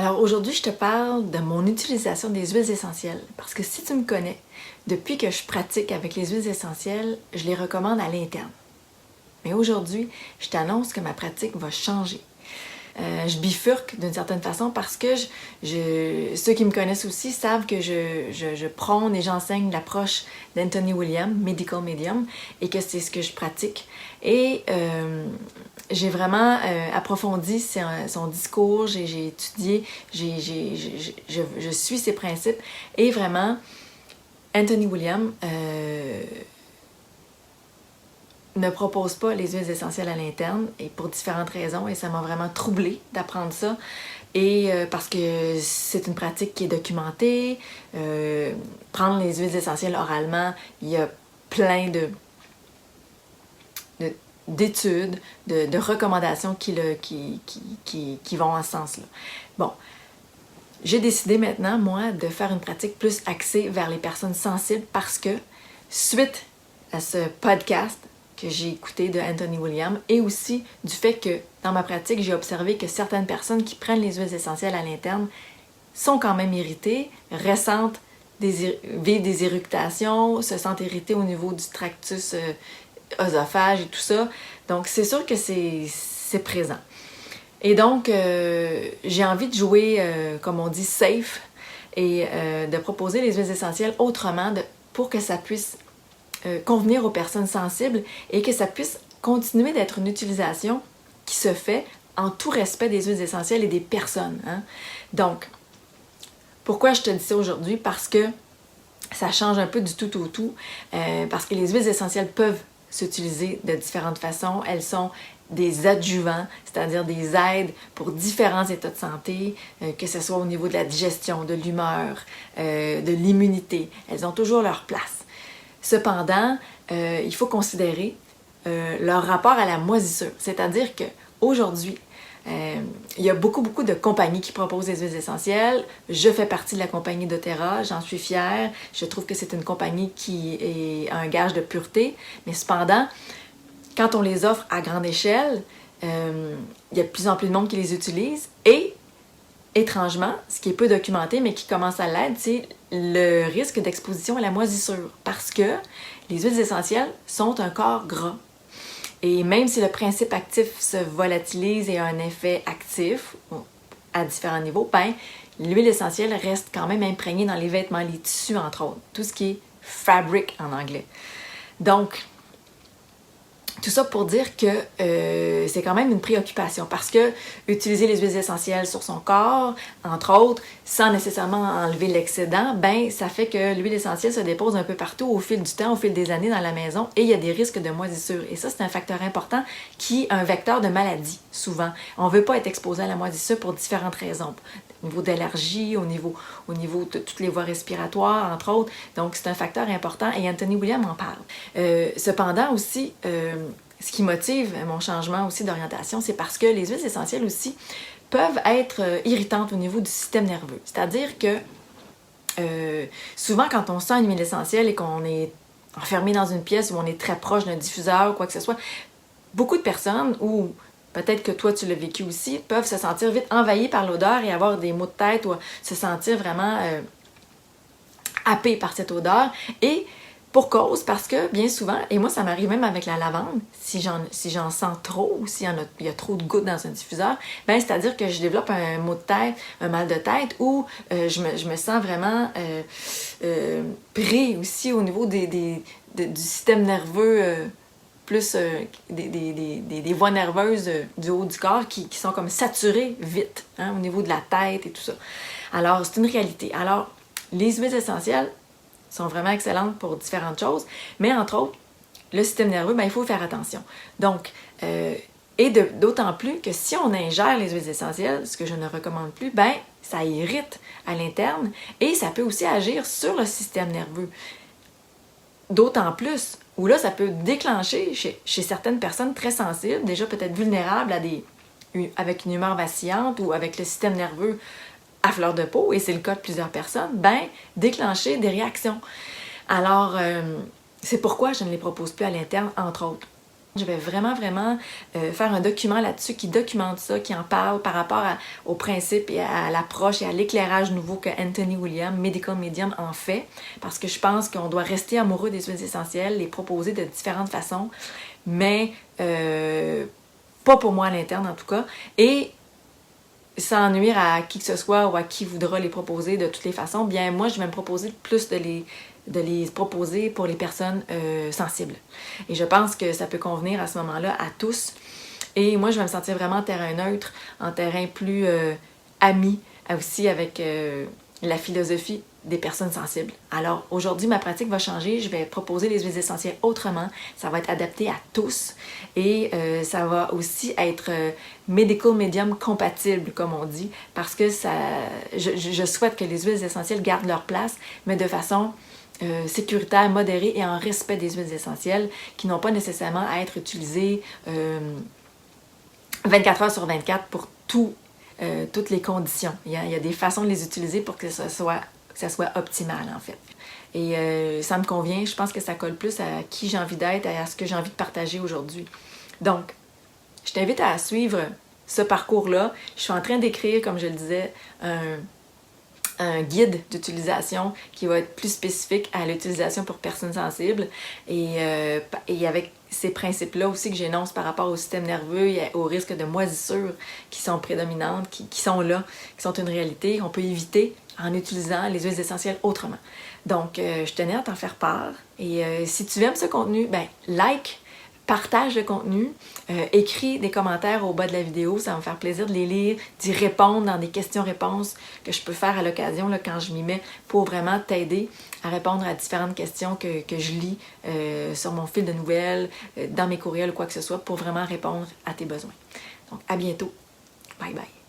Alors aujourd'hui, je te parle de mon utilisation des huiles essentielles. Parce que si tu me connais, depuis que je pratique avec les huiles essentielles, je les recommande à l'interne. Mais aujourd'hui, je t'annonce que ma pratique va changer. Je bifurque d'une certaine façon parce que ceux qui me connaissent aussi savent que je prône et j'enseigne l'approche d'Anthony Williams, Medical Medium, et que c'est ce que je pratique. Et j'ai vraiment approfondi son discours, j'ai étudié, je suis ses principes, et vraiment, Anthony Williams ne propose pas les huiles essentielles à l'interne, et pour différentes raisons, et ça m'a vraiment troublée d'apprendre ça, et parce que c'est une pratique qui est documentée. Prendre les huiles essentielles oralement, il y a plein d'études, de recommandations qui vont en ce sens-là. Bon, j'ai décidé maintenant, moi, de faire une pratique plus axée vers les personnes sensibles parce que, suite à ce podcast que j'ai écouté de Anthony Williams et aussi du fait que, dans ma pratique, j'ai observé que certaines personnes qui prennent les huiles essentielles à l'interne sont quand même irritées, ressentent vivent des irritations, se sentent irritées au niveau du tractus œsophage et tout ça. Donc, c'est sûr que c'est présent. Et donc, j'ai envie de jouer, comme on dit, safe et de proposer les huiles essentielles autrement pour que ça puisse convenir aux personnes sensibles et que ça puisse continuer d'être une utilisation qui se fait en tout respect des huiles essentielles et des personnes. Hein? Donc, pourquoi je te dis ça aujourd'hui? Parce que ça change un peu du tout au tout, parce que les huiles essentielles peuvent s'utiliser de différentes façons. Elles sont des adjuvants, c'est-à-dire des aides pour différents états de santé, que ce soit au niveau de la digestion, de l'humeur, de l'immunité. Elles ont toujours leur place. Cependant, il faut considérer leur rapport à la moisissure, c'est-à-dire qu'aujourd'hui, il y a beaucoup de compagnies qui proposent des huiles essentielles. Je fais partie de la compagnie doTERRA, j'en suis fière. Je trouve que c'est une compagnie qui est un gage de pureté. Mais cependant, quand on les offre à grande échelle, il y a de plus en plus de monde qui les utilise. Et, étrangement, ce qui est peu documenté, mais qui commence à l'être, c'est le risque d'exposition à la moisissure. Parce que les huiles essentielles sont un corps gras. Et même si le principe actif se volatilise et a un effet actif à différents niveaux, ben, l'huile essentielle reste quand même imprégnée dans les vêtements, les tissus, entre autres. Tout ce qui est fabric en anglais. Donc, tout ça pour dire que c'est quand même une préoccupation parce que utiliser les huiles essentielles sur son corps, entre autres, sans nécessairement enlever l'excédent, ben ça fait que l'huile essentielle se dépose un peu partout au fil du temps, au fil des années dans la maison et il y a des risques de moisissure. Et ça, c'est un facteur important qui est un vecteur de maladie, souvent. On ne veut pas être exposé à la moisissure pour différentes raisons. Au niveau d'allergie, au niveau de toutes les voies respiratoires, entre autres. Donc, c'est un facteur important et Anthony Williams en parle. Cependant aussi, ce qui motive mon changement aussi d'orientation, c'est parce que les huiles essentielles aussi peuvent être irritantes au niveau du système nerveux. C'est-à-dire que souvent, quand on sent une huile essentielle et qu'on est enfermé dans une pièce où on est très proche d'un diffuseur ou quoi que ce soit, beaucoup de personnes, ou peut-être que toi tu l'as vécu aussi, peuvent se sentir vite envahis par l'odeur et avoir des maux de tête ou se sentir vraiment happés par cette odeur. Et pour cause, parce que bien souvent, et moi ça m'arrive même avec la lavande, si j'en sens trop ou s'il y a trop de gouttes dans un diffuseur, ben c'est-à-dire que je développe un maux de tête, un mal de tête ou je me sens vraiment pris aussi au niveau du système nerveux, plus des voies nerveuses du haut du corps qui sont comme saturées vite, hein, au niveau de la tête et tout ça. Alors, c'est une réalité. Alors, les huiles essentielles sont vraiment excellentes pour différentes choses, mais entre autres, le système nerveux, ben, il faut faire attention. Donc, d'autant plus que si on ingère les huiles essentielles, ce que je ne recommande plus, ben, ça irrite à l'interne et ça peut aussi agir sur le système nerveux. D'autant plus où là, ça peut déclencher chez certaines personnes très sensibles, déjà peut-être vulnérables avec une humeur vacillante ou avec le système nerveux à fleur de peau, et c'est le cas de plusieurs personnes, ben, déclencher des réactions. Alors, c'est pourquoi je ne les propose plus à l'interne, entre autres. Je vais vraiment faire un document là-dessus qui documente ça, qui en parle par rapport aux principes et à l'approche et à l'éclairage nouveau que Anthony Williams, Medical Medium, en fait. Parce que je pense qu'on doit rester amoureux des huiles essentielles, les proposer de différentes façons, mais pas pour moi à l'interne en tout cas. Et sans nuire à qui que ce soit ou à qui voudra les proposer de toutes les façons, bien moi je vais me proposer plus de les proposer pour les personnes sensibles. Et je pense que ça peut convenir à ce moment-là à tous. Et moi je vais me sentir vraiment en terrain neutre, en terrain plus ami aussi avec la philosophie des personnes sensibles. Alors aujourd'hui, ma pratique va changer. Je vais proposer les huiles essentielles autrement. Ça va être adapté à tous et ça va aussi être medical medium compatible, comme on dit, parce que je souhaite que les huiles essentielles gardent leur place, mais de façon sécuritaire, modérée et en respect des huiles essentielles qui n'ont pas nécessairement à être utilisées 24 heures sur 24 pour toutes les conditions. Il y a des façons de les utiliser pour que ça soit optimal, en fait. Et ça me convient. Je pense que ça colle plus à qui j'ai envie d'être et à ce que j'ai envie de partager aujourd'hui. Donc, je t'invite à suivre ce parcours-là. Je suis en train d'écrire, comme je le disais, un guide d'utilisation qui va être plus spécifique à l'utilisation pour personnes sensibles et avec ces principes-là aussi que j'énonce par rapport au système nerveux et aux risques de moisissures qui sont prédominantes, qui sont là, qui sont une réalité. On peut éviter en utilisant les huiles essentielles autrement. Donc, je tenais à t'en faire part. Et si tu aimes ce contenu, ben like, partage le contenu, écris des commentaires au bas de la vidéo, ça va me faire plaisir de les lire, d'y répondre dans des questions-réponses que je peux faire à l'occasion là, quand je m'y mets pour vraiment t'aider à répondre à différentes questions que je lis sur mon fil de nouvelles, dans mes courriels ou quoi que ce soit pour vraiment répondre à tes besoins. Donc, à bientôt. Bye bye.